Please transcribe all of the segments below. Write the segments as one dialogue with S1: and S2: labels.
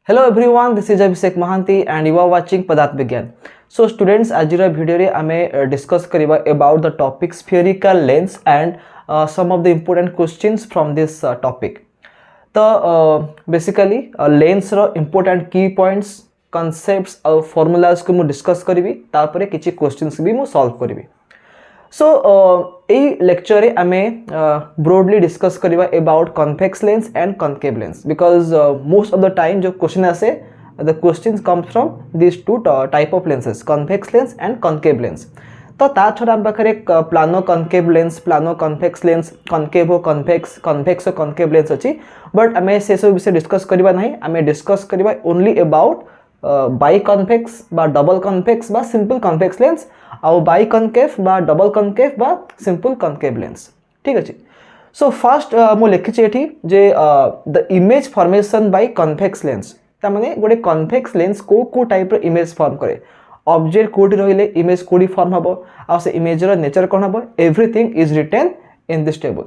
S1: Hello everyone, this is Abhishek Mahanti and you are watching Padat Vigyan. So students, आज video रे आमे discuss करिबा about the topic spherical lens and some of the important questions from this topic. तो basically lens रो important key points, concepts और formulas को मु discuss करिबी तापरे किछि क्वेश्चंस भी मु सॉल्व करिबी. सो ए लेक्चर रे आमे ब्रॉडली डिस्कस करिबा about convex lens and concave lens because most of the time जो क्वेश्चन आसे the questions comes from this two type of lenses convex lens and concave lens. तो ता छडा हम पाखरे plano concave lens, plano convex lens, concave convex, convex concave lens अछि. But आमे से सब विषय डिस्कस करिबा नाही. आमे डिस्कस करिबा ओनली अबाउट बाई कॉन्वेक्स बा डबल कॉन्वेक्स बा सिंपल कॉन्वेक्स लेंस आउ बाई कॉनकेव बा डबल कॉनकेव बा सिंपल कॉनकेव लेंस. ठीक अछि. सो फर्स्ट मु लिखिछि एठी जे the image formation by convex lens. ता माने गोटे कॉन्वेक्स लेंस को टाइप रो इमेज फॉर्म करे, ऑब्जेक्ट कोडी रहिले इमेज कोडी फॉर्म हबो आ से इमेज रो नेचर कोन हबो, everything is written in this table.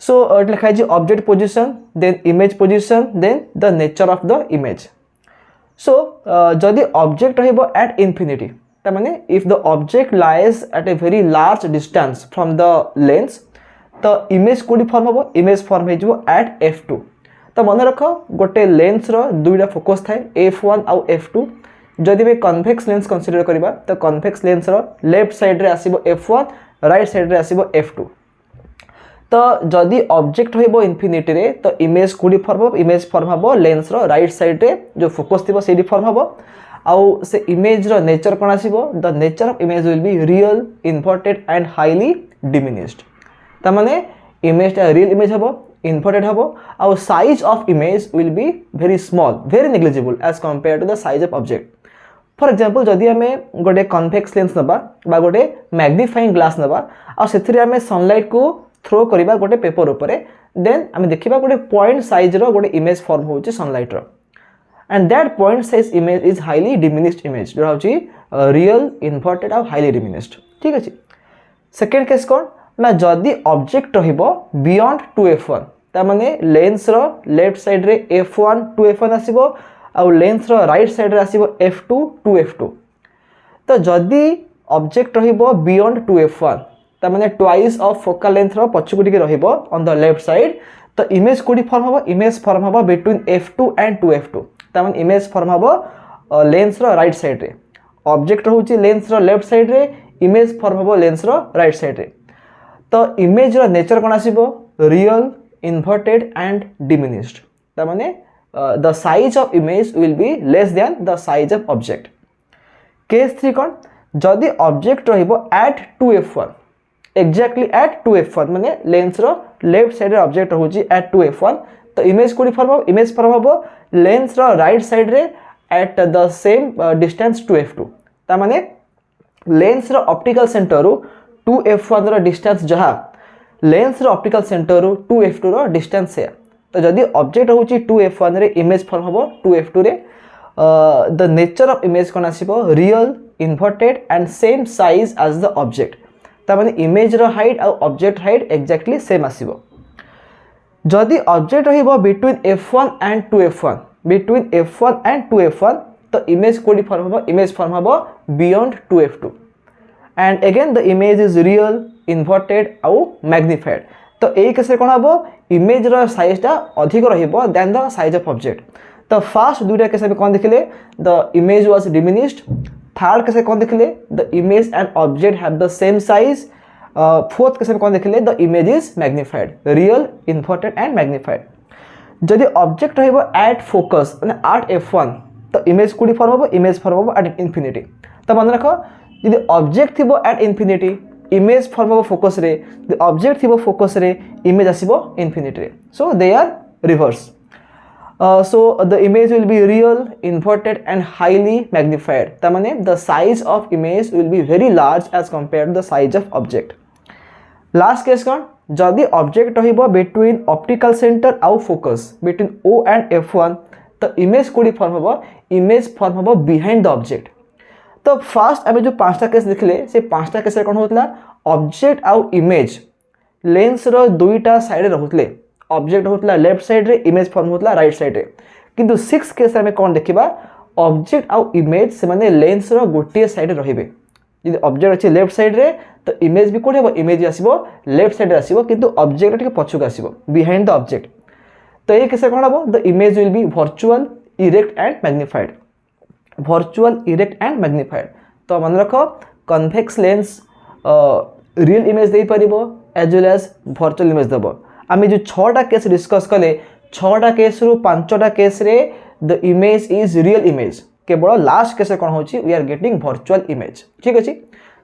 S1: So लिखा जे object position, then image position, then the nature of the image. So जदि ऑब्जेक्ट रहिबो एट इन्फिनिटी, ता माने if the object lies at a very large distance from the lens, तो image कोडी form हबो, image form हे जबो at f2. तो मन रख गोटे लेंस रो दुईटा फोकस थाए f1 आउ f2. जदि बे कन्वेक्स लेंस कंसीडर करिबा तो कन्वेक्स लेंस रो लेफ्ट साइड रे आसीबो f1, राइट साइड रे आसीबो f2. तो जदि ऑब्जेक्ट होइबो इन्फिनिटी रे तो इमेज कोडी फॉर्म हबो, इमेज फॉर्म हबो लेंस रो राइट साइड रे जो फोकस थिबो सेडी फॉर्म हबो. आउ से इमेज रो नेचर कोन आसीबो, the nature of image will be real, inverted and highly diminished. ता माने इमेज ता रियल इमेज हबो, इन्वर्टेड हबो आउ size of image will be very small, very negligible as compare to the size of object. For example जदि हमें गोटे convex lens नबा बा गोटे मैग्नीफाइंग ग्लास नबा आ सेथिरे हमें सनलाइट को थ्रो करिबा गोटे पेपर ऊपर, देन हमें देखिबा गोटे पॉइंट साइज रो गोटे इमेज फॉर्म होउची सनलाइट रो, and that point size image is highly diminished image जो होउची रियल, इन्वर्टेड और हाईली डिमिनिश्ड. ठीक अछि. सेकंड केस कोन ना जदि ऑब्जेक्ट रहिबो बियॉन्ड 2f1, ता माने लेंस रो लेफ्ट साइड रे f1 2f1 आसीबो आ लेंस रो राइट साइड रे आसीबो f2 2f2. तो जदि ऑब्जेक्ट रहिबो बियॉन्ड 2f1, ता माने ट्वाइस ऑफ फोकल लेंथ रो पछकु टिके रहिबो ऑन द लेफ्ट साइड, तो इमेज कोडी फॉर्म हबो, इमेज फॉर्म हबो बिटवीन f2 एंड 2f2. ता माने इमेज फॉर्म हबो लेंस रो राइट साइड रे, ऑब्जेक्ट रहउची लेंस रो लेफ्ट साइड रे, इमेज फॉर्म हबो लेंस रो राइट साइड रे. तो इमेज रो नेचर कोन आसीबो, रियल, इन्वर्टेड एंड डिमिनिश्ड. ता माने the size of image will be less than the size of object. Case 3 कोन जदि ऑब्जेक्ट रहिबो at 2f1, exactly at 2f1 माने लेंस रो लेफ्ट साइड रे ऑब्जेक्ट रहउची एट 2f1, तो इमेज कोडी फॉर्म हबो, इमेज फॉर्म हबो लेंस रो राइट साइड रे at the same distance 2f2. ता माने लेंस रो ऑप्टिकल सेंटर रो 2f1 रो डिस्टेंस जहा लेंस रो ऑप्टिकल सेंटर रो 2f2 रो डिस्टेंस है. तो जदि ऑब्जेक्ट रहउची 2f1 रे, इमेज फॉर्म हबो 2f2 रे, द नेचर ऑफ इमेज कोन आसीबो real, inverted and same size as the object. ता माने इमेज रो हाइट और ऑब्जेक्ट हाइट एक्जेक्टली सेम आसीबो. जदि ऑब्जेक्ट रहिबो between f1 and 2f1, between f1 and 2f1, तो इमेज कोडी फॉर्म हबो, इमेज फॉर्म हबो beyond 2f2, and again the image is real, inverted और मैग्निफाइड. तो एई केस रे कोन हबो, इमेज रो साइज ता अधिक रहिबो then the size of object. तो फर्स्ट दुइटा केस में कोन देखिले, the image was diminished. Third case में कोन देखिले, the image and object have the same size. Fourth case में कोन देखिले, the image is magnified, real, inverted and magnified. जदि ऑब्जेक्ट रहिबो एट फोकस माने एट f1, तो इमेज कोडी फॉर्म हबो, इमेज फॉर्म हबो एट इन्फिनिटी. तो मन रखो जदि ऑब्जेक्ट थिबो एट इन्फिनिटी, इमेज फॉर्म हबो फोकस रे, द ऑब्जेक्ट थिबो फोकस रे, इमेज आसीबो इन्फिनिटी रे. So they are reverse. So the image will be real, inverted and highly magnified. ता माने the size of image will be very large as compared to the size of object. Last case कौन जदि object रहिबो between optical center और focus between O and f1, तो image कोडी form हबो, image form हबो behind the object. तो first आमे जो पांचटा केस देखले से पांचटा केस रे कोन होतला, ऑब्जेक्ट और इमेज लेंस रो दुईटा साइड रे रहउतले, ऑब्जेक्ट होतला लेफ्ट साइड रे, इमेज फॉर्म होतला राइट साइड रे. किंतु 6 केस आम कौन देखा ऑब्जेक्ट आउ इमेज से माने लेंस रो गोटे साइड रहिबे यदि ऑब्जेक्ट अच्छे लेफ्ट साइड रे तो इमेज भी कोठे हो इमेज आसीबो लेफ्ट साइड रे आसीबो किंतु ऑब्जेक्ट टिके पछुक आसीबो बिहाइंड द ऑब्जेक्ट तो ये केस कौन हम the image will be virtual erect and magnified virtual erect and magnified तो मन रख कन्वेक्स लेंस रियल इमेज दे परिबो as well as virtual image देबो आमे जो 6टा केस डिस्कस कले 6टा केस रु 5टा केस रे the image is real image केवल लास्ट केस कौन होची we are getting virtual image ठीक अछि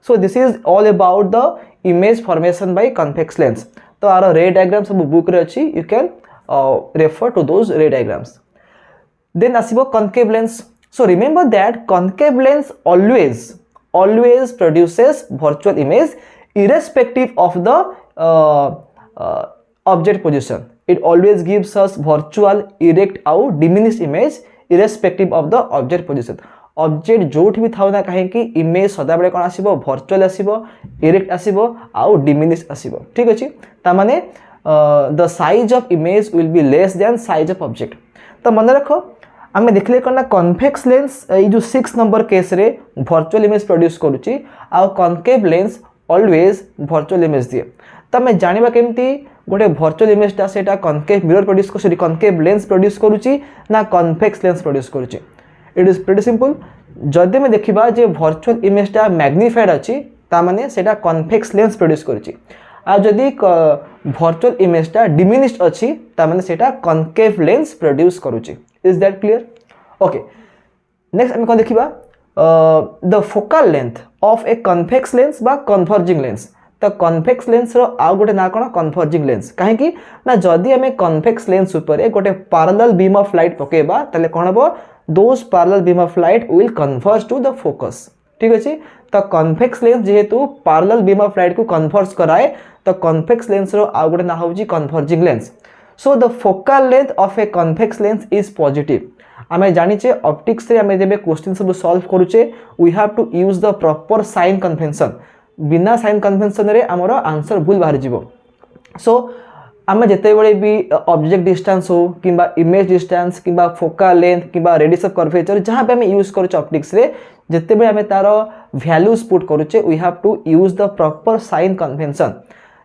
S1: so this is all about the image formation by convex lens तो आर रे डायग्राम सब बुक रे अछि you can refer to those ray diagrams then asibo concave lens so remember that concave lens always produces virtual image irrespective of the object position it always gives us virtual erect or diminished image irrespective of the object position object जोठी भी थाउ ना कहीं कि image सदा बेले कोन आसीबो virtual आसीबो erect आसीबो आउ diminish आसीबो ठीक अछि ता माने the size of image will be less than size of object तो मन रखो आमे देखले कोन कन्वेक्स लेंस ए जो 6 नंबर केस रे वर्चुअल इमेज प्रोड्यूस करूची आ concave lens always virtual image दिए तो आमे जानिबा केमती गोटे वर्चुअल इमेज ता सेटा कन्केव मिरर प्रोड्यूस को सॉरी कन्केव लेंस प्रोड्यूस करूची ना कन्वेक्स लेंस प्रोड्यूस करूची इट इज प्रीटी सिंपल जदि में देखिबा जे वर्चुअल इमेज ता मैग्निफाइड अछि ता माने सेटा कन्वेक्स लेंस प्रोड्यूस करूची आ जदि वर्चुअल इमेज ता डिमिनिश्ड अछि ता माने सेटा कन्केव लेंस प्रोड्यूस करूची is that clear okay next हम कोन देखिबा the focal length of a convex lens बा कन्वर्जिंग लेंस तो कन्वेक्स लेंस रो आ गोटे ना कोन कन्वर्जिंग लेंस काहे कि ना जदि हमें कन्वेक्स लेंस ऊपर गोटे पैरेलल बीम ऑफ लाइट पकेबा तले कोन हबो those parallel beam of light will converge to the focus ठीक अछि तो कन्वेक्स लेंस जेहेतु पैरेलल बीम ऑफ लाइट को कन्वर्ज कराए तो कन्वेक्स लेंस रो आ गोटे ना होउची converging lens so the focal length of a convex lens is positive आमे जानिचे ऑप्टिक्स रे आमे जेबे क्वेश्चन सब सॉल्व करूचे we have to use the proper sign convention बिना साइन कन्वेंशन रे हमरो आंसर भूल बाहर जिवो सो आमे जते बळे भी ऑब्जेक्ट डिस्टेंस हो किबा इमेज डिस्टेंस किबा फोकल लेंथ किबा रेडियस ऑफ कर्वेचर जहां पे हमें यूज करूचे ऑप्टिक्स रे जते बळे हमें तारो वैल्यूज पुट करूचे we have to use the proper sign convention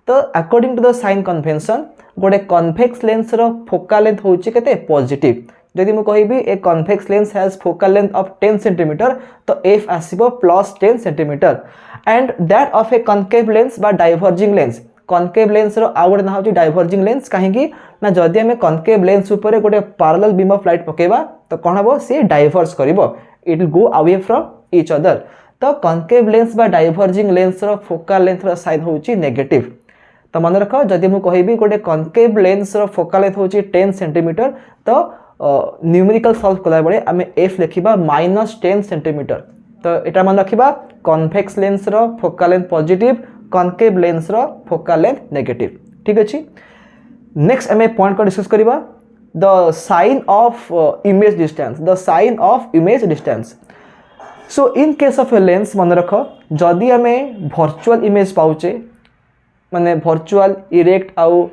S1: तो according to the sign convention गोटे कन्वेक्स लेंस रो फोकल लेंथ होउची केते पॉजिटिव जदि मु कहिबी a convex lens has focal length of 10 centimetre तो एफ आसीबो plus 10 centimetre and that of a concave lens बा डाइवर्जिंग लेंस कन्केव लेंस रो आ गोटे ना होची डाइवर्जिंग लेंस काहेकि ना जदि हमें कन्केव लेंस ऊपर गोटे पैरेलल बीम ऑफ लाइट पकेबा तो कोन हबो से डाइवर्ज करिवो it will go away from each other तो कन्केव लेंस बा डाइवर्जिंग लेंस रो फोकल लेंथ रो साइन होची नेगेटिव तो मन रखो जदि मु कहिबी गोटे कन्केव लेंस रो फोकल लेंथ होची 10 सेंटीमीटर तो न्यूमेरिकल सॉल्व कला बळे आमे एफ लिखिबा -10 सेंटीमीटर तो एटा मन रखिबा कन्वेक्स लेंस रो focal length positive concave lens रो फोकल लेंथ नेगेटिव ठीक अछि नेक्स्ट हमें पॉइंट को डिस्कस करिबा the sign of image distance the sign of image distance so in case of a lens मन रखो जदि हमें वर्चुअल इमेज पाउचे माने वर्चुअल इरेक्ट आउ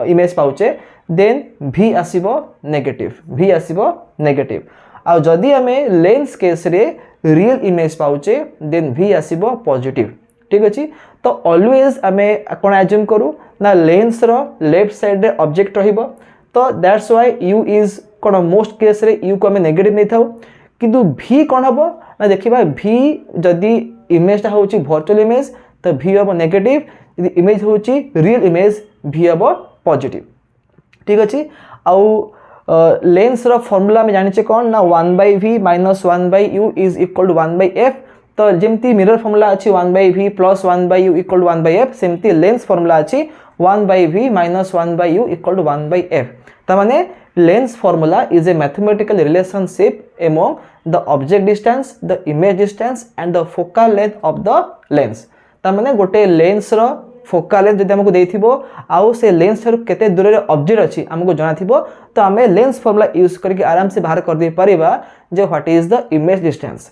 S1: इमेज पाउचे देन v आसीबो नेगेटिव आ जदि हमें लेंस केस रे रियल इमेज पाउचे देन v आसीबो पॉजिटिव ठीक अछि तो ऑलवेज हमें कोन एज्यूम करू ना लेंस रो लेफ्ट साइड रे ऑब्जेक्ट रहिबो तो that's why u is cone most case रे u को हमें नेगेटिव नै थाउ किंतु v कोन हबो ना देखिबा v जदि इमेज ता होची वर्चुअल इमेज तो v हबो नेगेटिव यदि इमेज होची रियल इमेज v हबो पॉजिटिव ठीक अछि आउ लेंस रो फार्मूला में जानिचे कोन ना 1/v - 1/u is equal to 1/f तो जेमती मिरर फार्मूला अछि 1/v + 1/u equal to 1/f सेमती लेंस फार्मूला अछि 1/v - 1/u equal to 1/f त माने lens formula is a mathematical relationship among the object distance the image distance and the focal length of the lens त माने गोटे lens रो focal length जदि हमको देथिबो आउ से लेंस रो केते दूर रे ऑब्जेक्ट अछि हमको जणाथिबो तो हमें लेंस फार्मूला यूज करके आराम से बाहर कर दे परिबा जे what is the image distance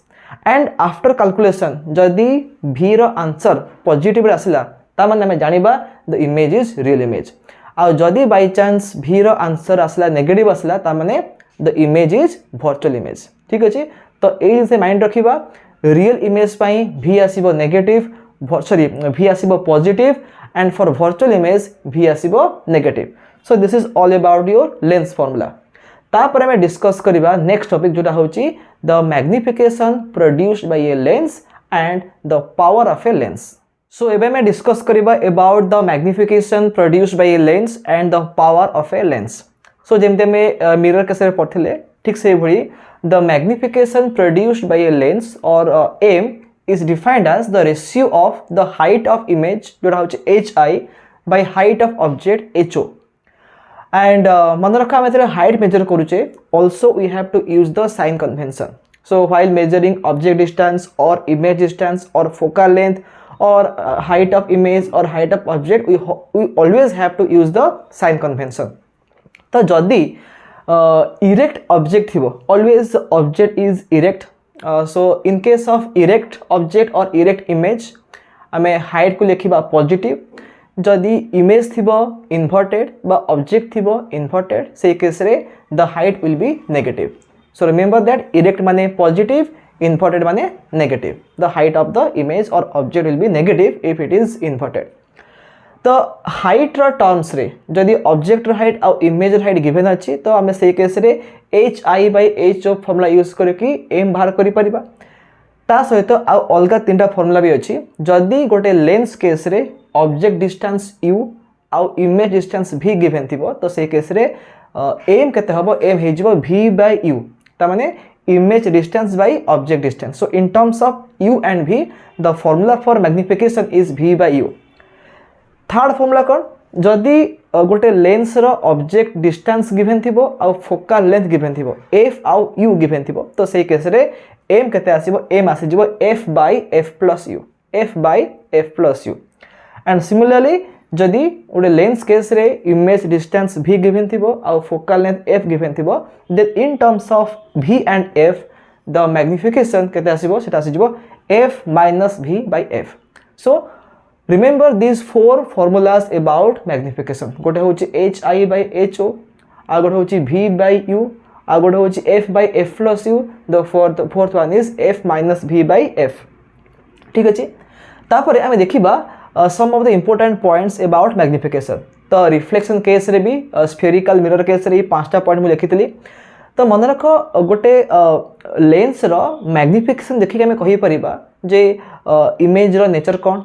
S1: and after calculation जदि v रो आंसर पॉजिटिव रे आसिला ता माने हमें जानिबा the image is real image आ जदि बाय चांस v रो आंसर आसिला नेगेटिव आसिला ता माने the image is virtual image ठीक अच्छे तो ये जिन माइंड रखा रियल इमेज पाई v आसीबो नेगेटिव सॉरी v आसीबो positive and for virtual image v आसीबो negative so this is all about your lens formula तापर हमें डिस्कस करिबा नेक्स्ट टॉपिक जोटा होची the magnification produced by a lens and the power of a lens so एबे मैं discuss करिबा about the magnification produced by a lens and the power of a lens so जेमते में mirror case रे पढ़थिले ठीक से भली the magnification produced by a lens और m is defined as the ratio of the height of image जोटा होची hi by height of object ho and मन रखा आम height measure करूचे also we have to use the sign convention so while measuring object distance or image distance or focal length or height of image or height of object we always have to use the sign convention तो जदि erect object थिबो always the object is erect so in case of erect object or erect image आमे height को लिखिबा positive जदि image थिबो inverted बा object थिबो inverted से केस रे the height will be negative so remember that erect माने positive inverted माने negative the height of the image or object will be negative if it is inverted तो height रो terms रे जदि object रो height और image रो height given अछि तो हमें से केस रे hi by ho formula use करके m बाहर करि परिबा ता सहित आ अलगा तीनटा फार्मूला भी अछि जदि गोटे लेंस केस रे ऑब्जेक्ट डिस्टेंस u और इमेज डिस्टेंस v गिवन थिबो तो से केस रे m केते हबो m हे जिवो v by u ता माने image distance by object distance so in terms of u and v the formula for magnification is v by u third formula कौन जदि गोटे लेंस रो ऑब्जेक्ट डिस्टेंस गिवन थिबो और फोकल लेंथ गिवन थिबो f और u given थिबो तो सेही केस रे m केते आसीबो m आसी जिवो f by f plus u f by f plus u and similarly जदि गोटे लेंस केस रे इमेज डिस्टेंस v गिवन थिबो और फोकल लेंथ f गिवन थिबो then in terms of v and f the magnification केते आसीबो सेटा आसी जिवो f minus v by f so remember these four formulas about magnification गोटे होची hi by ho आ गोटे होची v by u आ गोटे होची f by f plus u the fourth one is f minus v by f ठीक अछि तापर आमे देखिबा some of the important points about magnification तो रिफ्लेक्शन केस रे भी स्फेरिकल मिरर केस रे पांचटा पॉइंट मु लिखितली तो मन रख गोटे लेंस रो मैग्निफिकेशन देखि आमे कहि परिबा जे इमेज रो नेचर कोन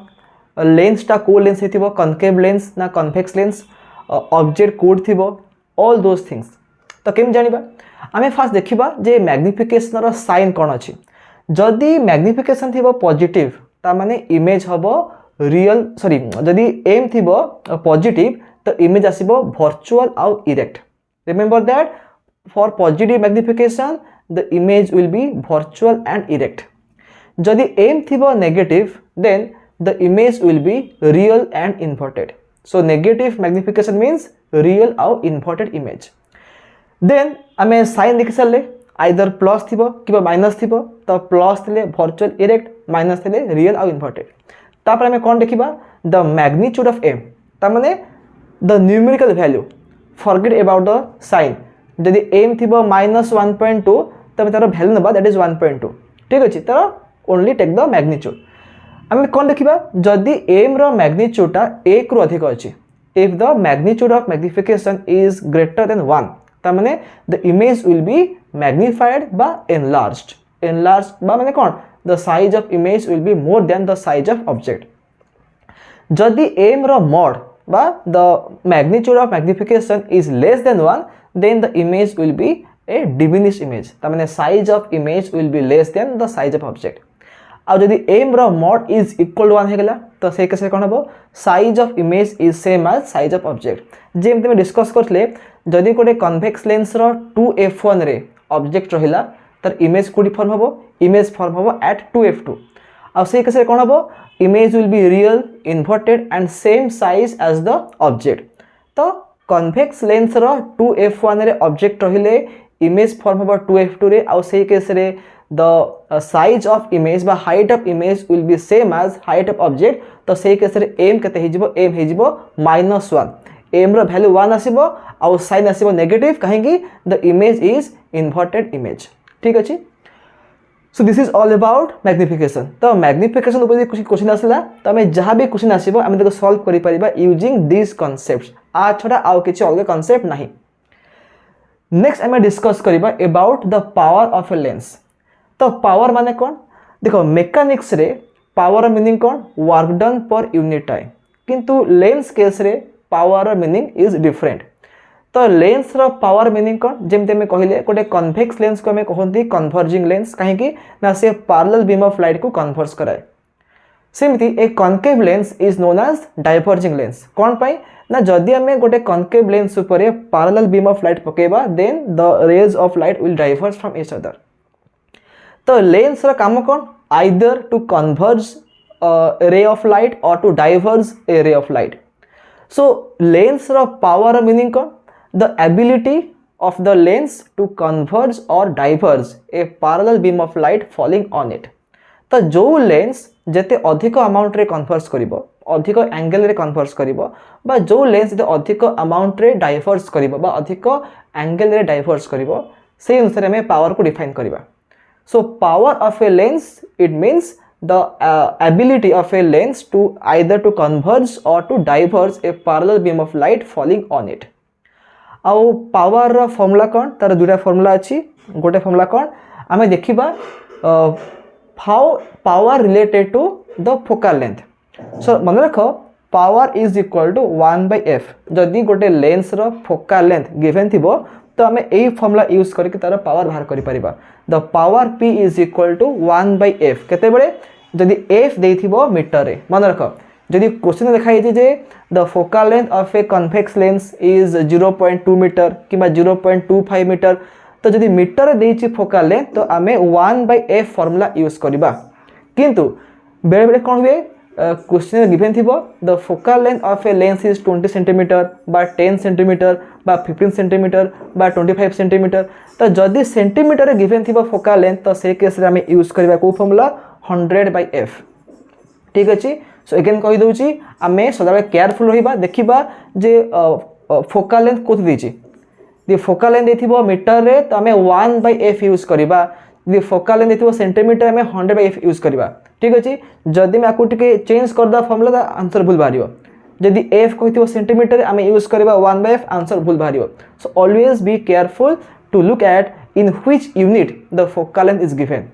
S1: लेंस टा को लेंस हेतिबो कनकेव लेंस ना कन्वेक्स लेंस ऑब्जेक्ट कोड थिबो ऑल दोस थिंग्स तो केम जानिबा आमे फास्ट देखिबा जे मैग्निफिकेशन रो साइन कोन अछि जदि मैग्निफिकेशन थिबो पॉजिटिव ता माने इमेज हबो रियल सॉरी जदि एम थिबो पॉजिटिव तो इमेज आसीबो वर्चुअल आउ erect remember that for positive magnification the image will be virtual and erect जदि एम थिबो negative then the image will be real and inverted so negative magnification means real or inverted image then आमे sign देखि सरले either plus थिबो किबा minus थिबो तो plus थिले virtual erect minus थिले रियल और इन्वर्टेड तापर आमे कोन देखिबा द मैग्नीट्यूड ऑफ m ता माने the numerical value forget about the sign जदि m थिबो -1.2 तबे तार वैल्यू नबा दैट इज 1.2 ठीक अछि तार ओनली टेक द मैग्नीट्यूड आमे कोन देखिबा जदि m रो मैग्नीट्यूड ता 1 रु अधिक अछि if the magnitude of magnification is greater than 1 ता माने the image will be magnified बा एनलार्ज्ड बा माने कोन the size of image will be more than the size of object जदि m रो मॉड बा the magnitude of magnification is less than 1 then the image will be a diminished image ता माने size of image will be less than the size of object आ जदि m रो mod is equal to 1 हेगला तो से केसे कोन हबो size of image is same as size of object जेमते में डिस्कस करथले जदि कोटे कन्वेक्स लेंस रो 2f1 रे ऑब्जेक्ट रहिला तर इमेज कोडी फॉर्म हबो इमेज फॉर्म हबो एट 2f2 आ से केसे कोन हबो image will be real inverted and same size as the object तो कन्वेक्स लेंस रो 2f1 रे ऑब्जेक्ट रहिले इमेज फॉर्म हबो 2f2 रे आ से केस रे the size of image by height of image will be same as height of object तो से केस रे m केते हे जिवो m हे जिवो -1 m रो वैल्यू 1 आसीबो आउ साइन आसीबो नेगेटिव कहीं the image is inverted image ठीक अछि so this is all about magnification तो मैग्निफिकेशन ऊपर कुछ क्वेश्चन आसला तो आम जहाँ भी क्वेश्चन आसीबो आम देखो सॉल्व करि परिबा यूजिंग दिस कांसेप्ट्स आ छडा आउ किछि अलग कांसेप्ट नाही नेक्स्ट आम डिस्कस करिबा about the power of a lens तो पावर माने कोन देखो मेकानिक्स रे पावर मीनिंग कोन work done per unit time किंतु लेंस केस रे पावर मीनिंग इज डिफरेंट तो लेंस रो पावर मीनिंग कोन जेमते में कहिले गोटे कन्वेक्स लेंस को हमें कहंती कन्वर्जिंग लेंस कहीं ना से पैरेलल बीम ऑफ लाइट को कन्वर्ज कराए सेमती a concave lens is known as diverging lens कौन पाई ना जदि आमे गोटे कनकेव लेंस ऊपर पैरेलल बीम ऑफ लाइट पकेबा then the rays of light will diverge from each other तो लेंस रो काम कौन either to converge ray of light और to diverge a ray of light so lens रो power meaning कौन the ability of the lens to converge or diverge a parallel beam of light falling on it तो जो lens जेते अधिक amount रे converge करिवो अधिक angle रे converge करिवो बा जो लेंस जेते अधिक अमाउंट रे डाइवर्ज करिवो बा अधिक एंगल रे डाइवर्ज करिवो से अनुसार हमें पावर को डिफाइन करिबा so power of a lens it means the ability of a lens to either to converge or to diverge a parallel beam of light falling on it आउ power रो formula कौन तार दुटा formula अच्छी गोटे formula कौन आम देखा how power related to the focal length so मन रख power is equal to 1/f जदि गोटे लेंस रो फोकल लेंथ गिवन थी तो आम यही फॉर्मूला यूज करके तार पावर बाहर करि परिबा the power p is equal to 1/f केते बेले जदि f देथिबो मीटर रे मन रख जदि क्वेश्चन देखाई जे the focal length of a convex lens is 0.2 metre किबा 0.25 मीटर तो जदि मीटर देछि फोकल लेंथ तो आमे 1/f फार्मूला यूज करबा किंतु बेले बेले कोन हुए क्वेश्चन गिवन थिबो the focal length of a lens is 20 centimetre बा 10 सेंटीमीटर बा 15 सेंटीमीटर बा 25 सेंटीमीटर तो जदि सेंटीमीटर गिवन थिबो फोकल लेंथ तो से केस रे आमे यूज करबा को फार्मूला 100/f ठीक अछि सो अगेन कहि दउची आमे सदाले केयरफुल रहिबा देखिबा जे फोकल लेंथ कोथि देछि दि फोकल लेंथ देथिबो मीटर रे तो आमे 1/f यूज करबा दि फोकल लेंथ देथिबो सेंटीमीटर में 100/f यूज करबा ठीक अछि जदि मैं आकु टिके चेंज कर दा फार्मूला आंसर भूल बारियो जदि f कहिथिबो सेंटीमीटर आमे यूज करबा 1/f आंसर भूल बारियो so always be careful to look at in which unit the focal length is given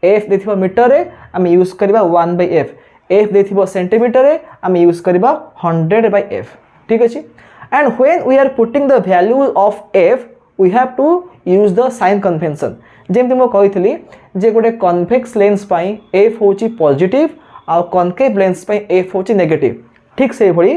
S1: f देथिबो मीटर रे आमे यूज करबा 1/f f देथिबो सेंटीमीटर रे आम यूज करबा 100/f ठीक अछि and when we are putting the value of f we have to use the sign convention जेमति मो कहितली जे गोटे कन्वेक्स लेंस पई f होची पॉजिटिव आ कनकेव लेंस पई f होची नेगेटिव ठीक से भली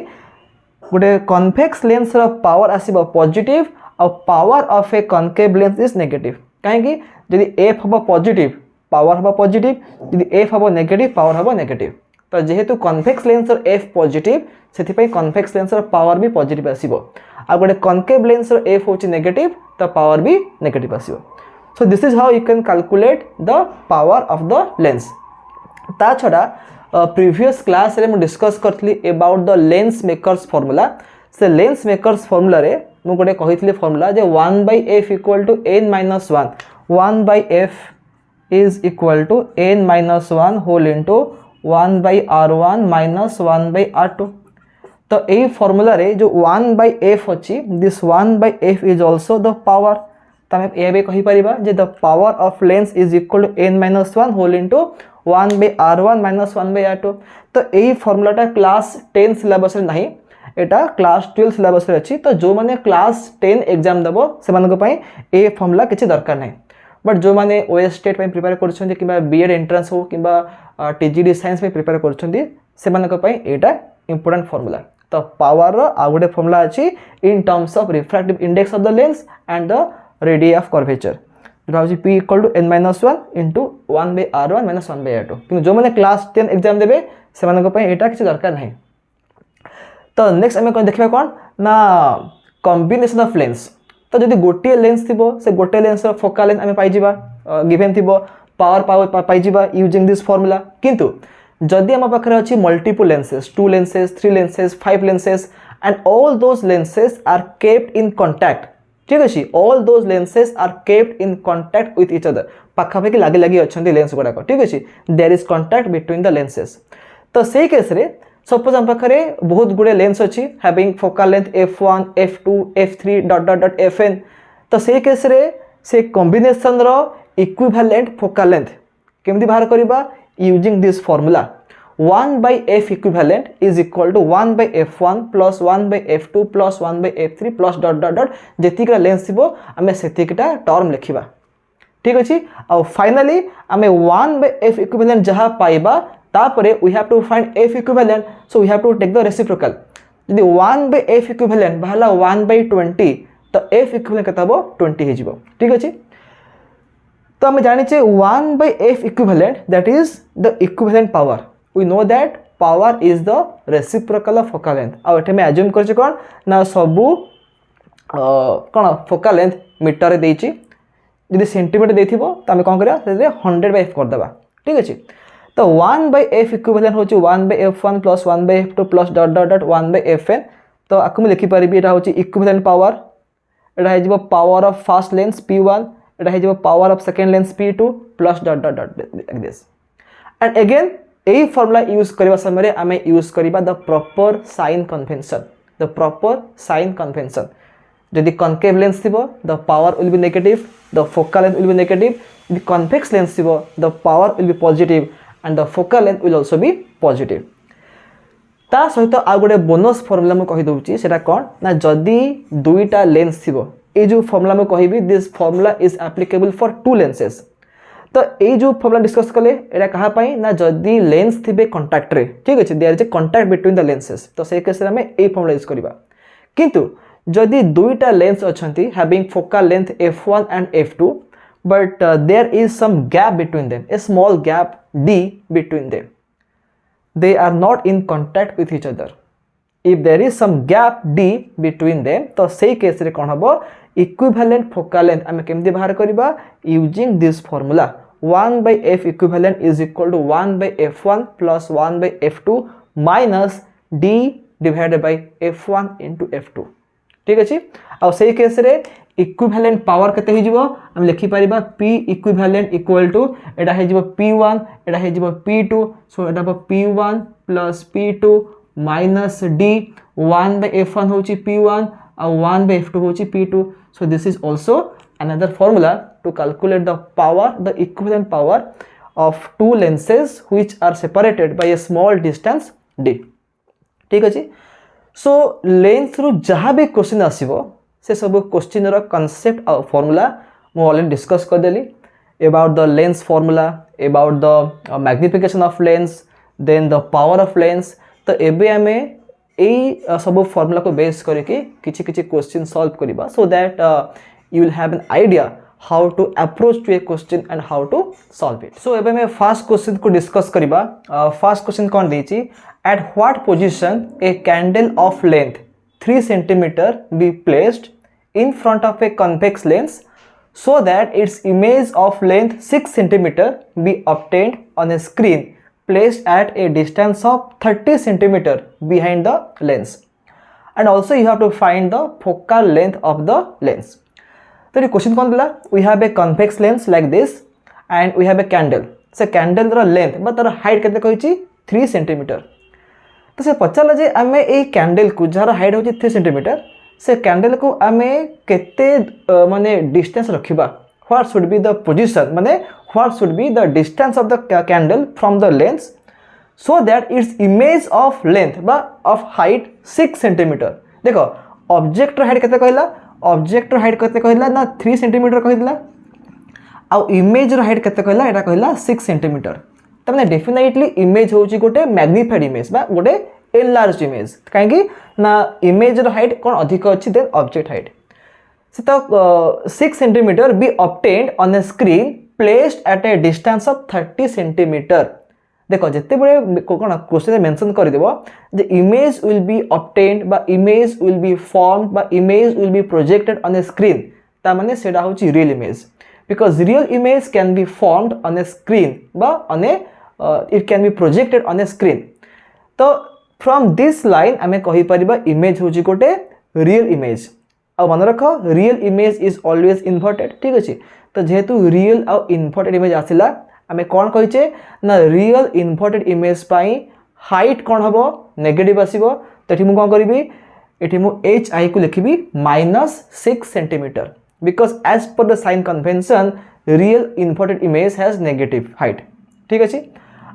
S1: गोटे कन्वेक्स लेंस रो पावर आसीबो पॉजिटिव आ power of a concave lens is negative काहे कि यदि f हबो पॉजिटिव पावर हबो पॉजिटिव यदि f हबो नेगेटिव पावर हबो नेगेटिव तो जेहेतु कन्वेक्स लेंस और f पॉजिटिव सेति पई कन्वेक्स लेंस और पावर भी पॉजिटिव आसीबो आ गोटे कनकेव लेंस और f होची नेगेटिव तो पावर भी नेगेटिव आसीबो so this is how you can calculate the power of the lens ता छडा प्रीवियस क्लास रे मु डिस्कस करथली about the lens makers formula से लेंस मेकर्स फार्मूला रे मु गोटे कहितली फार्मूला जे 1/f = n-1 1/f is equal to n-1 whole into 1/r1 minus 1/r2 तो यही फॉर्मूला रे जो 1/f अछि this 1/f is also the power तमे ए बे कहि परिबा जे the power of lens is equal to n-1 whole into 1/r1 minus 1/r2 तो यही फॉर्मूलाटा क्लास 10 सिलेबस रे नाही एटा क्लास 12 सिलेबस रे अछि तो जो माने क्लास 10 एग्जाम दबो से मानको पई ए फॉर्मूला किछि दरकार नाही बट जो माने ओएस स्टेट पे प्रिपेयर करछन्ती किबा बीएड एंट्रेंस हो किबा टीजीडी साइंस पे प्रिपेयर करछन्ती से मानको पई एटा इंपोर्टेंट फार्मूला तो पावर रो आ गोटे फार्मूला अछि इन terms of refractive index of the lens and the radius of curvature जो अछि p = n-1 into 1/r1 minus 1/r2 कि जो माने क्लास 10 एग्जाम देबे से मानको पई एटा किछि दरकार नाही तो नेक्स्ट हमें कोन देखबा कोन ना कॉम्बिनेशन ऑफ लेंस तो जदि गोटे लेंस थिबो से गोटे लेंस रो फोकल लेंथ हमें पाई जिबा गिवन थिबो पावर पाई जिबा यूजिंग दिस फार्मूला किंतु जदि हम पाखरे अछि multiple lenses 2 lenses 3 lenses 5 lenses and all those lenses are kept in contact. ठीक अच्छे, all those lenses are kept in contact with each other. पाखापाखि लगे लगे अच्छा लेंस गुड़ाक. ठीक अच्छे, there is contact between the lenses. तो से केस रे सपोज हम पाखरे बहुत गुड़े लेंस अच्छी having focal length f1, f2, f3 dot dot dot fn. तो से केस रे से कॉम्बिनेशन रो इक्विवेलेंट फोकल लेंथ केमती बाहर करबा using this formula 1 by f equivalent is equal to 1 by f1 plus 1 by f2 plus 1 by f3 plus dot dot dot जेतिका lens थिबो आमे सेतिकटा टर्म लिखिबा. ठीक अछि. आ फाइनली आमे 1 by f equivalent जहा पाइबा तापरे we have to find f equivalent, so we have to take the reciprocal. यदि 1 by f equivalent बहला 1 by 20 तो f equivalent कता हो 20 हे जिवो. ठीक अछि. तो आमे जानि छे 1 by f equivalent, that is the equivalent power. We know that power is the reciprocal of focal length. आ एठे में assume करछ कोन ना सबु कोन focal length मीटर रे देछि. यदि सेंटीमीटर देथिबो त हम कोन करिया से 100 by f कर देबा. ठीक अछि. तो 1 by f equivalent होछि 1 by f1 plus 1 by f2 plus dot dot dot 1 by fn. तो आकु हम लिखि परिबी एटा होछि equivalent power. एटा हे जिवो power of first lens p1, एटा हे जिवो power of second lens p2 plus dot dot dot like this. And again यही formula use करबा समय आमे यूज करबा the proper sign convention. The proper sign convention. यदि concave lens थिबो the power will be negative, the focal length will be negative. यदि convex lens थिबो the power will be positive and the focal length will also be positive. ता सहित आ गोटे bonus formula म कहि दउची सेटा कोन ना जदी दुईटा लेंस थिबो ए जो फॉर्मूला म कहिबी this formula is applicable for two lenses. तो ये जो फॉर्मूला डिस्कस कले एटा कहा पाई ना जदी लेंस थिबे कांटेक्ट रे. ठीक अछि, there is a contact between the lenses. तो से केस रे हमें ए फॉर्मूला यूज करबा. किंतु जदी दुईटा लेंस अछंती having focal length f1 and f2 but there is some gap between them, a small gap d between them, they are not in contact with each other. If there is some gap d between them तो से case रे कोन हबो equivalent focal length आमे केमती बाहर करबा using this formula 1 by f equivalent is equal to 1 by f1 plus 1 by f2 minus d divided by f1 into f2. ठीक अछि. आ से केस रे इक्विवेलेंट पावर कते हो जिवो हम लिखि परिबा p equivalent equal to एटा हे जिवो p1 एटा हे जिवो p2, सो एटा हो p1 plus p2 minus d 1 by f1 होची p1 and 1 by f2 होची p2. So this is also another formula to calculate the power, the equivalent power of two lenses which are separated by a small distance d. ठीक अछि. So lens रु जहाँ भी question आसीबो से सब question रो concept और formula मो already discuss कर देली. about the lens formula, about the magnification of lens, then the power of lens. तो एबे आमे ए सब फार्मूला को बेस करके किछि किछि क्वेश्चन सॉल्व करिबा so that you will have an idea how to approach to a question and how to solve it. So एबे मैं फर्स्ट क्वेश्चन को डिस्कस करिबा. फर्स्ट क्वेश्चन कोन देछि at what position a candle of length 3 cm be placed in front of a convex lens so that its image of length 6 cm be obtained on a screen placed at a distance of 30 cm behind the lens, and also you have to find the focal length of the lens. So the question कौन दिला, we have a convex lens like this and we have a candle. So candle रा length but तार height केते कहिची 3 cm. तो से पचाला जे आमे a candle को jar height होची 3 cm से कैंडल को आमे केते माने distance रखिबा, what should be the position माने what should be the distance of the candle from the lens so that its image of length बा of height 6 cm. देखो ऑब्जेक्ट रा हाइट केते कहला, ऑब्जेक्ट रा हाइट केते कहला ना 3 cm कहिदला आ इमेज रा हाइट केते कहला एटा कहला 6 cm. तमने डेफिनेटली इमेज होची गोटे मैग्निफाइड इमेज बा गोटे एनलार्ज इमेज काहेकि ना इमेज रो हाइट कोन अधिक अछि देन ऑब्जेक्ट हाइट. से तो 6 cm B obtained on a screen placed at a distance of 30 cm. देखो जते बळे कोन क्वेश्चन मेंशन कर देबो the image will B obtained बा इमेज विल बी फॉर्मड बा image will be projected on a screen ता माने सेडा होची real image because real image can be formed on a screen ba on a it can be projected on a screen. तो from this line आमे कहि परिबा image होची गोटे real image आ मन रख real image is always inverted ठीक अछि तो जेहेतु रियल आ इन्वर्टेड इमेज आसिला आमे कोन कहिचे ना रियल इन्वर्टेड इमेज पाई हाइट कोन हबो नेगेटिव आसीबो तो एठी मु कोन करबी एठी मु एच आई को लिखिबी -6 centimetre because as per the sign convention real inverted image has negative height ठीक अछि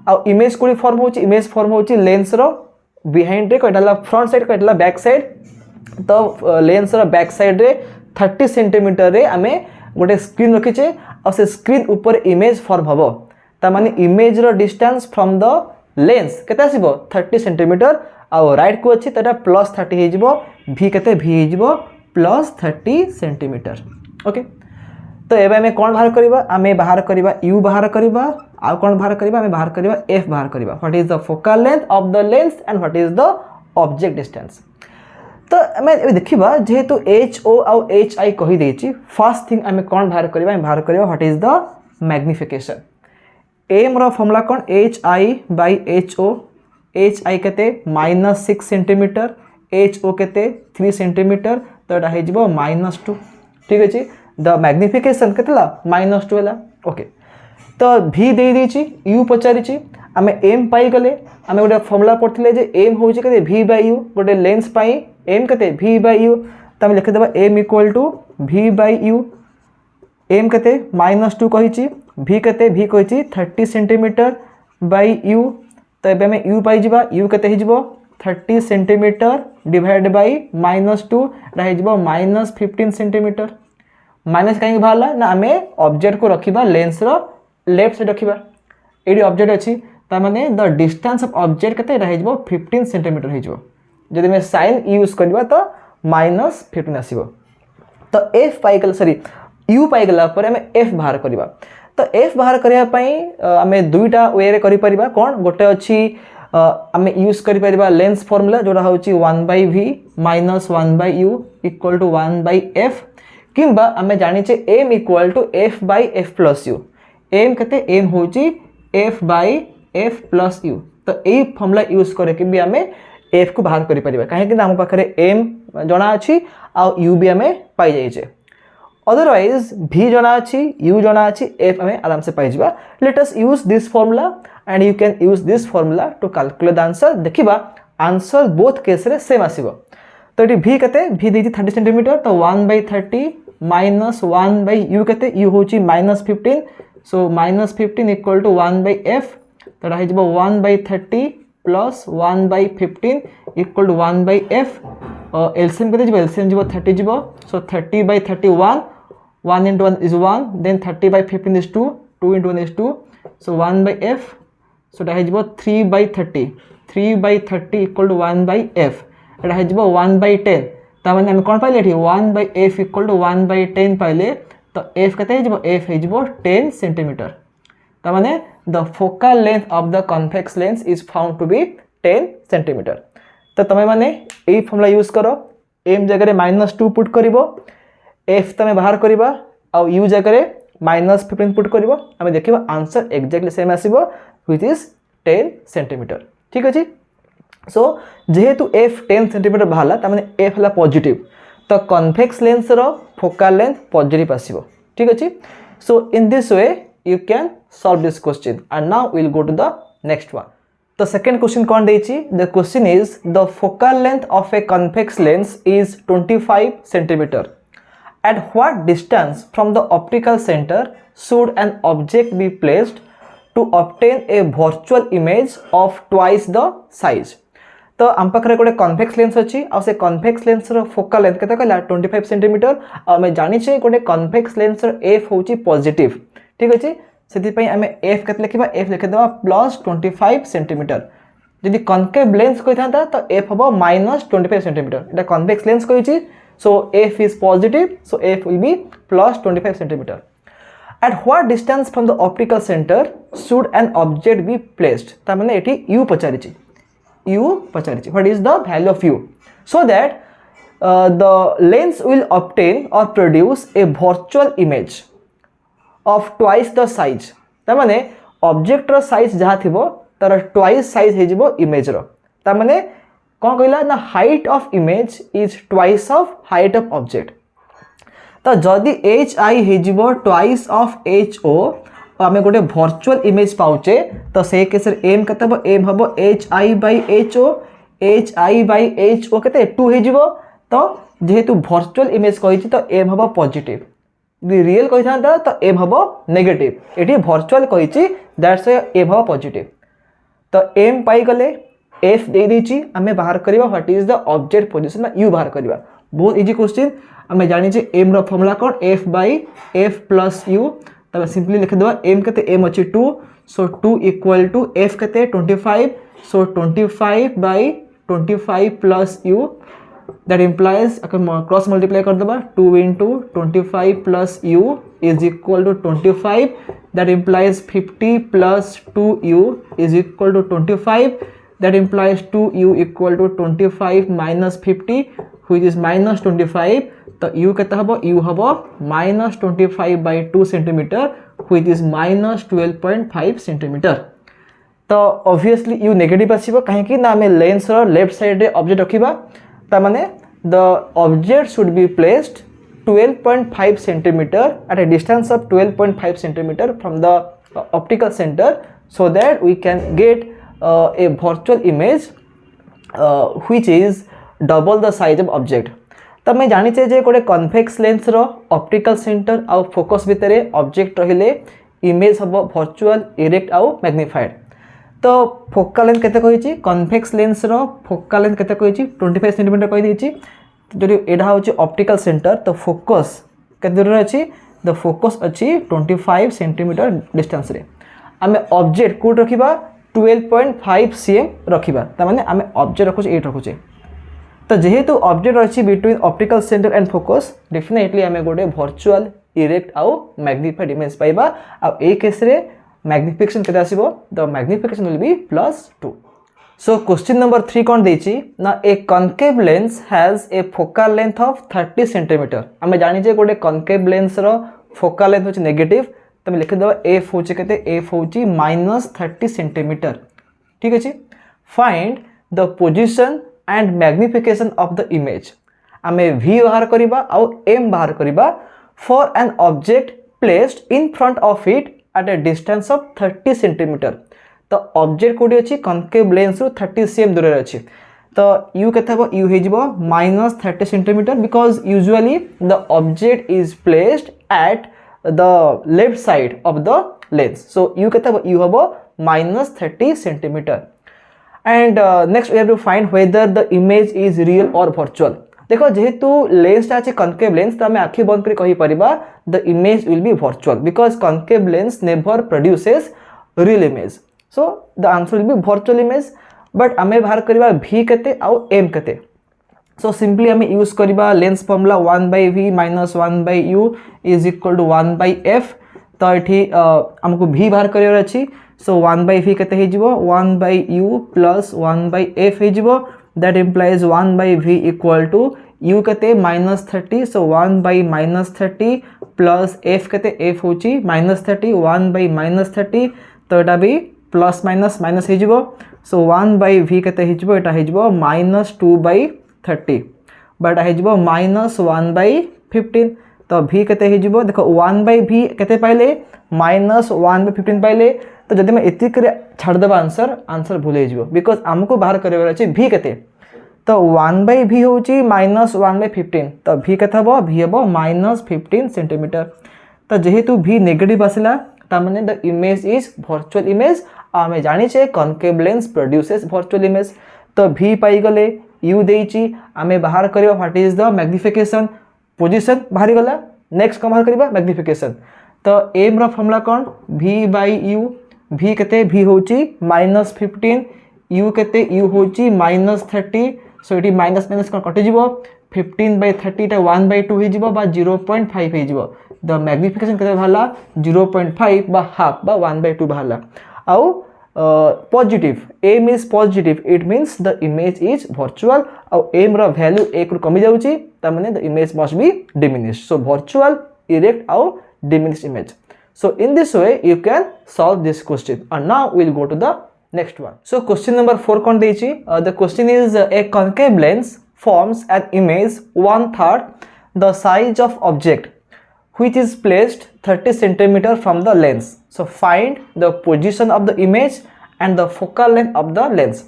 S1: आ इमेज कोडी फॉर्म होची इमेज फॉर्म होची लेंस रो बिहाइंड रे कोइटाला फ्रंट साइड कोइटाला बैक साइड तो लेंस रो बैक साइड रे 30 सेंटीमीटर रे आमे गोटे स्क्रीन रखिचे और से स्क्रीन ऊपर इमेज फॉर्म हबो ता माने इमेज रो डिस्टेंस फ्रॉम द लेंस केते आसीबो 30 सेंटीमीटर आ राइट को अछि तटा +30 हे जिवो v केते v हे जिवो +30 सेंटीमीटर ओके तो एबे हमें कोन बाहर करिबा आमे बाहर करिबा u बाहर करिबा आ कोन बाहर करिबा हमें बाहर करिबा f बाहर करिबा what is the focal length of the lens and what is the object distance तो हमें एबे देखिबा जेहेतु h o uh h i कहि देछि फर्स्ट थिंग हमें कोन बाहर करिबा हम बाहर करिबा what is the magnification m रो फॉर्मूला कोन h i by h o h i केते -6 सेंटीमीटर h o केते 3 सेंटीमीटर तो एटा हे जिवो -2 ठीक अछि द मैग्निफिकेशन केतला -2 हला ओके तो v दे देछि u पचारिछि आमे m पाई गले आमे गोटे फॉर्मूला पढ़थिले जे m होछि केते v by u गोटे लेंस पाई m केते v by u त हम लिख देबा m = v by u m केते -2 कहिछि v केते v कहिछि 30 सेंटीमीटर by u तो एबे में u पाई जिबा u केते हे जिवो 30 सेंटीमीटर डिवाइड बाय -2 रहि जिवो -15 सेंटीमीटर माइनस कहीं बाहरला ना आमे ऑब्जेक्ट को रखिबा लेंस रो लेफ्ट साइड रखिबा एडी ऑब्जेक्ट अछि ता माने द डिस्टेंस ऑफ ऑब्जेक्ट केते रहि जिवो 15 सेंटीमीटर हे जिवो जदि में साइन यूज करबा तो -15 आसीबो तो f पाइगल सॉरी u पाइगला पर हमें f बाहर करबा तो f बाहर करिया पई हमें दुईटा वे रे करि परिबा कोन गोटे अछि हमें यूज करि परिबा लेंस फार्मूला जोरा होछि 1/v - 1/u = 1/f किंबा हमें जानि छे m = f by f plus u m कते m होची f by f plus u तो ए फॉर्मूला यूज करे कि भी हमें f को बाहर करि परिबा काहे कि हम पाखरे m जणा अछि आ u भी हमें पाई जाय छे अदरवाइज v जणा अछि u जणा अछि f हमें आराम से पाई जिबा let us use this formula and you can use this formula to calculate the answer देखिबा आंसर बोथ केस रे सेम आसीबो तो ये v केते v देती 30 सेंटीमीटर तो 1/30 - 1/u केते u होची -15 सो -15 = 1/f तो रहि जबो 1/30 + 1/15 = 1/f एलसीएम केते जबो एलसीएम जबो 30 जबो सो 30/31 1 * 1 is 1 then 30/15 is 2 2 * 1 is 2 so 1/f so रहि जबो 3/30 3/30 = 1/f एटा हे जबो 1/10 ता माने हम कोन पाइले एठी 1/f = 1/10 पाइले तो f कते हे जबो f हे जबो 10 सेंटीमीटर ता माने the focal length of the convex lens is found to be 10 centimetre तो तमे माने ए फॉर्मूला यूज करो m जगह रे -2 पुट करिवो f तमे बाहर करिबा आ u जगह रे -15 पुट करिवो हमें देखिबा आंसर एग्जैक्टली सेम आसीबो व्हिच इज 10 सेंटीमीटर ठीक अछि सो जेहेतु f 10 सेंटीमीटर बाहला ता माने f हला पॉजिटिव तो कॉन्वेक्स लेंस रो फोकल लेंथ पॉजिटिव आसीबो ठीक अछि so in this way you can solve this question and now we will go to the next one तो सेकंड क्वेश्चन कोन देछि the question is the focal length of a convex lens is 25 centimetre at what distance from the optical center should an object be placed to obtain a virtual image of twice the size तो आम पाखरे गोटे convex lens अछि आ से convex lens रो focal length केते कहला 25 centimetre आ मैं जानि छै गोटे कॉन्वेक्स लेंस रो f होची पॉजिटिव ठीक अछि सेति पई हमें f केते लिखबा f लिख देबा +25 सेंटीमीटर यदि कॉन्केव लेंस कोइ थांता तो f हबो -25 सेंटीमीटर एटा कॉन्वेक्स लेंस कोइ छी so f is positive so f will be +25 centimeter at what distance from the optical center should an object be placed ता माने एठी u पचारिछि what is the value of u so that the lens will obtain or produce a virtual image of twice the size ता माने object रो size जहा थिबो तार twice size हे जिवो image रो ता माने कौन कहला ना height of image is twice of height of object. तो जदि एच आई हो ट्वाइस ऑफ एच ओ आम गोटे भर्चुअल इमेज पाचे तो से केस एम के एम हम H I by H O के 2 हो। तो जेहेतु भर्चुअल इमेज कही तो एम हम पॉजिटिव, रियल कही था तो एम हम नेगेटिव। ये भर्चुअल कही दैट्स एम हम पॉजिटिव। तो एम पाई गले एफ दे देछि आमे बाहर करबा what is the object position u बाहर करबा। बहुत इजी क्वेश्चन। आमे जानि जे एम रो फॉर्मूला कोन f by f plus u. तब सिंपली लिख देबा एम केते एम अछि 2 सो 2 इक्वल टू एफ केते 25 so 25 by 25 plus U that implies cross multiply कर देबा 2 into 25 plus u is equal to 25 that implies 50 plus 2u is equal to 25 that implies 2u equal to 25 minus 50 which is minus 25। तो u केते हबो u हबो minus 25 by 2 cm which is minus 12.5 cm। तो obviously u negative आसीबो काहे कि ना हमें lens रो लेफ्ट साइड रे ऑब्जेक्ट रखिबा ता माने the object should be placed 12.5 centimeter at a distance of 12.5 centimeter from the optical center so that we can get a virtual image which is double the size of object। तब मैं जानी चाहिए जे गोटे convex lens रो optical centre आउ focus भितर object रहिले image हबो वर्चुअल इरेक्ट आउ मैग्निफाइड। तो फोकल लेंथ केते कहिछि कन्वेक्स लेंस रो फोकल लेंथ केते कहिछि 25 सेंटीमीटर कहि दिछि। जदि एडा होछि ऑप्टिकल सेंटर तो फोकस केते दूर अछि द फोकस अछि 25 सेंटीमीटर डिस्टेंस रे। आमे ऑब्जेक्ट कोड रखिबा 12.5 cm रखिबा त माने आमे ऑब्जेक्ट रखुछ 8 रखुछे। तो जेहेतु ऑब्जेक्ट अछि between optical centre and focus definitely आमे गोटे वर्चुअल इरेक्ट आउ मैग्निफाइड इमेज पाइबा। आ ए केस रे मैग्निफिकेशन केते आसीबो the magnification will be +2। So question number 3 कोन देछि ना a concave lens has a focal length of 30 centimetre. आमे जानि जे गोटे कनकेव लेंस रो फोकल लेंथ होछि नेगेटिव तमे लिख दबा एफ होछि केते एफ होछि -30 सेंटीमीटर। ठीक अछि। Find the position and magnification of the image. आमे v बाहर करिबा आउ m बाहर करिबा for an object placed in front of it at a distance of 30 centimeter। तो ऑब्जेक्ट कोडी अछि कनकेव लेंस रु 30 cm दूर रे अछि। तो u केते हबो u हे जिवो -30 centimeter because usually the object is placed at the left side of the lens। so u केते हबो u हबो -30 centimeter। and next we have to find whether the image is real or virtual। देखो जेहेतु lens अच्छे concave lens तो आम आखि बंद कर कहि परिबा the image will be virtual because concave lens never produces real image. So the answer will be virtual image. But आमे बाहर करबा v केते आउ m केते। सो सिंपली आमे यूज करबा lens formula 1/v - 1/u is equal to 1/f। तो एठी हमको v बाहर करियर अछि। सो 1/v केते हे जिवो 1/u + 1/f हे जिवो that implies 1/v equal to u केते -30 so 1/-30 plus f केते f होची -30 1/-30 तो एटा भी प्लस माइनस माइनस हे जिवो। so 1/v केते हे जिवो एटा हे जिवो -2/30 बट हे जिवो -1/15 तो v केते हे जिवो देखो 1/v केते पाइले -1/15 पाइले। तो जदि मैं एति करे छाड़ देबा आंसर भूले जिवो बिकॉज हमको बाहर करबा अछि v केते। तो 1/v होची -1/15 तो v केते हबो v हबो -15 सेंटीमीटर। तो जेहेतु v नेगेटिव आसिला ता माने the image is virtual image. आमे जानि छे concave lens produces virtual image. तो v पाई गले u देइची आमे बाहर करियो what is the magnification position बाहर गला। नेक्स्ट कम बाहर करबा मैग्निफिकेशन। तो m रो फॉर्मूला कोन v/u v केते v होची -15 u केते u होची -30 सो एटी माइनस माइनस कोन कटि जिवो 15/30 टा 1/2 हे जिवो बा 0.5 हे जिवो। द मैग्निफिकेशन केते भाला 0.5 बा हाफ बा 1/2 भाला। आउ positive m is positive it means the image is virtual. आउ m रो वैल्यू 1 रु कमी जाउची त माने the image must be diminished. So virtual erect आउ diminished image. So in this way you can solve this question and now we'll go to the next one so question number 4 कौन देछि the question is a concave lens forms an image 1/3 the size of object which is placed 30 centimeter from the lens. So find the position of the image and the focal length of the lens.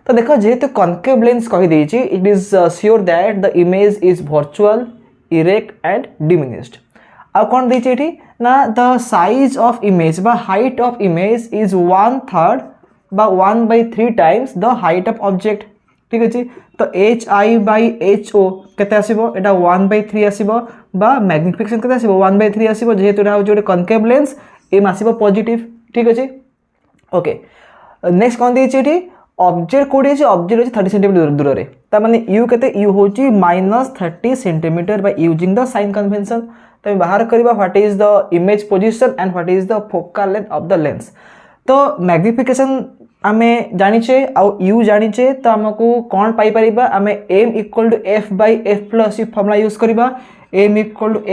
S1: तो देखो जेहेतु concave lens कही देछि it is sure that the image is virtual, erect and diminished. अब कौन देछि एठी ना the size of image बा height of image is 1/3 बा 1/3 times the height of object. ठीक अछि तो hi/ho केते आसीबो एटा 1/3 आसीबो बा मैग्निफिकेशन केते आसीबो 1/3 आसीबो जेहेतु एटा होजे कॉन्केव लेंस एम आसीबो पॉजिटिव ठीक अछि ओके नेक्स्ट कोन देछि एठी ऑब्जेक्ट कोडी अछि ऑब्जेक्ट अछि 30 सेंटीमीटर दूर रे ता माने u केते u होची -30 centimetre by using the sign convention तो बाहर करबा what is the image position and what is the focal length of the lens तो मैग्निफिकेशन आमे जानिचे आउ u जानिचे तो हमकु कोन पाई परिबा आमे m = f/f + u formula use करबा m =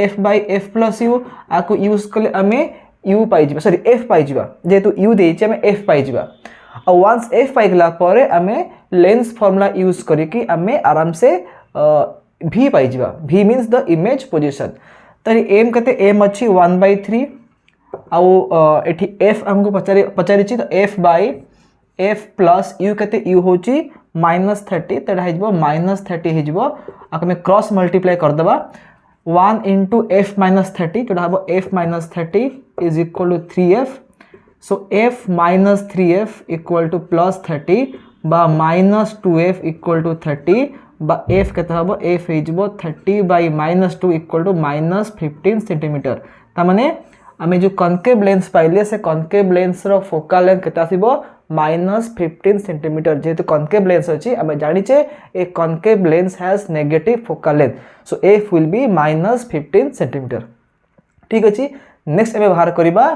S1: f/f + u आकु यूज करले आमे u पाई जिबा सॉरी f पाई जिबा जेतु u देछि आमे f पाई जिबा आ वंस f पाई गला परे आमे लेंस फार्मूला यूज करी कि आमे आराम से v पाई जिबा v means the image position तरी m कते m अछि 1/3 आउ एठी f हमको पचारि छि तो f plus u कते u होची -30 तडा हे जबो -30 हे जबो आक में क्रॉस मल्टीप्लाई कर दबा 1 * f - 30 तडा हबो f - 30 = 3f सो f - 3f = +30 बा -2f = 30 बा f कते हबो f हे जबो 30 / -2 = -15 सेंटीमीटर ता माने आमे जो कॉन्केव लेंस पाइले से कॉन्केव लेंस रो फोकल लेंथ केता आसीबो -15 सेंटीमीटर जेहेतु कॉन्केव लेंस अछि आमे जानिचे a concave lens has negative focal length so f will be -15 centimetre ठीक अछि नेक्स्ट एमे बाहर करिबा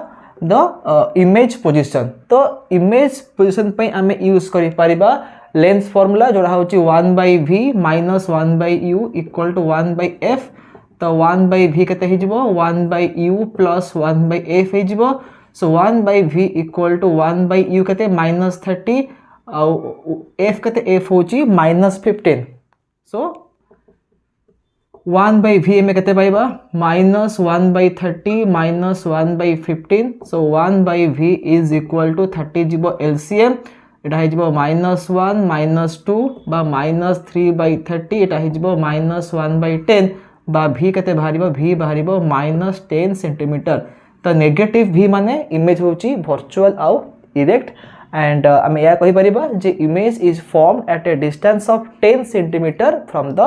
S1: द इमेज पोजीशन तो इमेज पोजीशन पई आमे यूज करि परिबा लेंस फार्मूला जोड़ा होची 1/v - 1/u = 1/f तो 1/v केते हे जिवो 1/u + 1/f हे जिवो सो 1/v = 1/u केते -30 आ f केते f होची -15 सो 1/v में केते पाइबा -1/30 - 1/15 सो 1/v = 30 जिवो LCM एटा हे जिवो -1 - 2 बा -3/30 एटा हे जिवो -1/10 बा v केते बाहरिबो v बाहरिबो -10 सेंटीमीटर तो नेगेटिव v माने इमेज होची वर्चुअल आउ इरेक्ट एंड आमे या कहि परिबा जे image is formed at a distance of 10 centimetre from the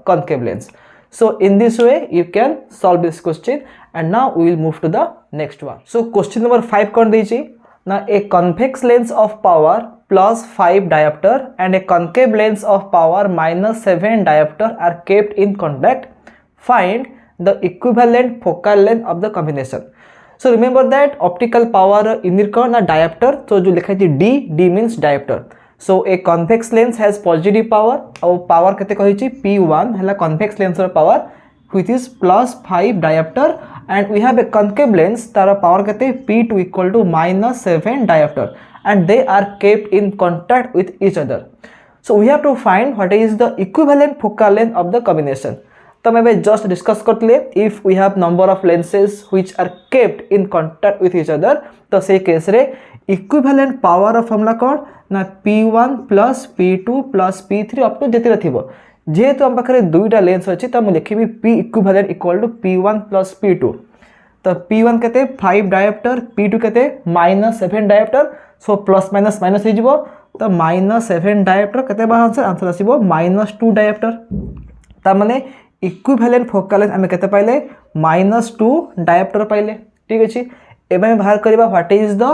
S1: concave lens. So in this way you can solve this question and now we will move to the next one. So question number 5 kon dechi na a convex lens of power +5 diopter and a concave lens of power -7 diopter are kept in contact. Find the equivalent focal length of the combination. So remember that optical power inirkon na diopter so jo likha hai d means diopter. So a convex lens has positive power और power kete कहिछि p1 हला convex lens ର power which is +5 diopter and we have a concave lens तार power kete p2 equal to -7 diopter and they are kept in contact with each other. So we have to find what is the equivalent focal length of the combination. तो मैं just discuss करतले if we have number of lenses which are kept in contact with each other तो से case रे equivalent power of formula कौन ना p1 plus p2 plus p3 up to जेते थिबो जेहेतु हम पाखरे दुईटा लेंस अछि त हम लिखिबी p equivalent equal to p1 plus p2 तो p1 केते 5 diopter p2 केते -7 diopter so plus minus minus हे जिवो तो -7 diopter केते बा आंसर आसीबो -2 diopter ता माने इक्विवेलेंट फोकल लेंथ हमें केते पाइले -2 डायोप्टर पाइले ठीक अछि एबे हम बाहर करबा what is the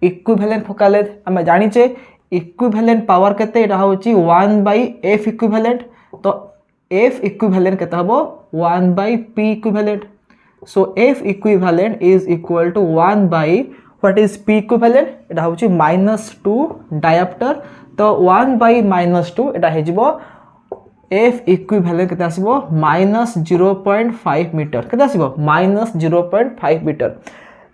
S1: equivalent focal length हमें जानि छे इक्विवेलेंट पावर केते एटा होची 1/f इक्विवेलेंट तो f इक्विवेलेंट केते हबो 1/p equivalent so f equivalent is equal to 1/ what is p equivalent एटा होची -2 डायोप्टर तो 1/-2 एटा हे जिवो f इक्विवेलेंट केते आसीबो -0.5 मीटर केते आसीबो -0.5 मीटर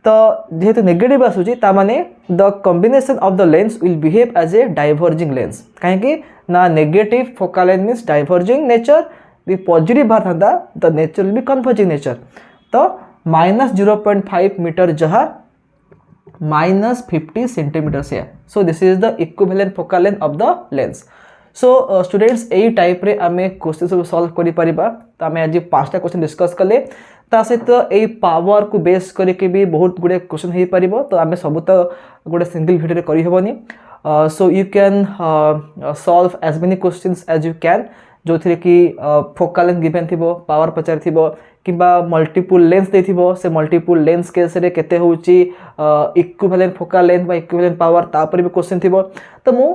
S1: तो जेहेतु नेगेटिव आसूची ता माने the combination of the lens will behave as a diverging lens कहीं ना negative focal length means diverging nature दी पॉजिटिव बात था the nature will be converging nature तो -0.5 मीटर जहाँ -50 सेंटीमीटर से so this is the equivalent focal length of the lens so students यही type रे आमे क्वेश्चन सब सॉल्व करि परिबा तो आमे आज 5टा क्वेश्चन डिस्कस कले ता सहित यही पावर को बेस करके भी बहुत गुड़े क्वेश्चन हो पार तो आम सब तो गोटे सिंगल भिडियो करी हेबनी so you can solve as many questions as you can जो थी कि फोकल लेंथ गिवन थी पावर पचार थी कि मल्टीपुल लेंस दे से मल्टीपुल लेंस केस रे केते होची इक्विवेलेंट फोकल लेंथ बा इक्विवेलेंट पावर तापर भी क्वेश्चन थी तो मु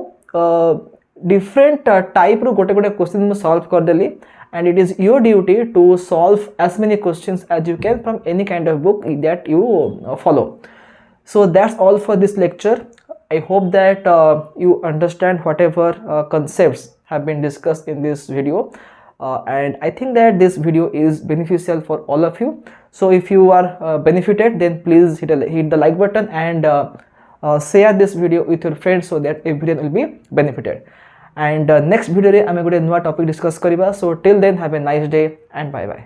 S1: डिफरेंट टाइप रो गोटे गोटे क्वेश्चन मु सॉल्व कर देली and it is your duty to solve as many questions as you can from any kind of book that you follow. So that's all for this lecture. I hope that you understand whatever concepts have been discussed in this video and I think that this video is beneficial for all of you. So if you are benefited, then please hit the like button and share this video with your friends so that everyone will be benefited. And next video रे आमे गोटे नुआ topic discuss करिबा so till then have a nice day and bye bye.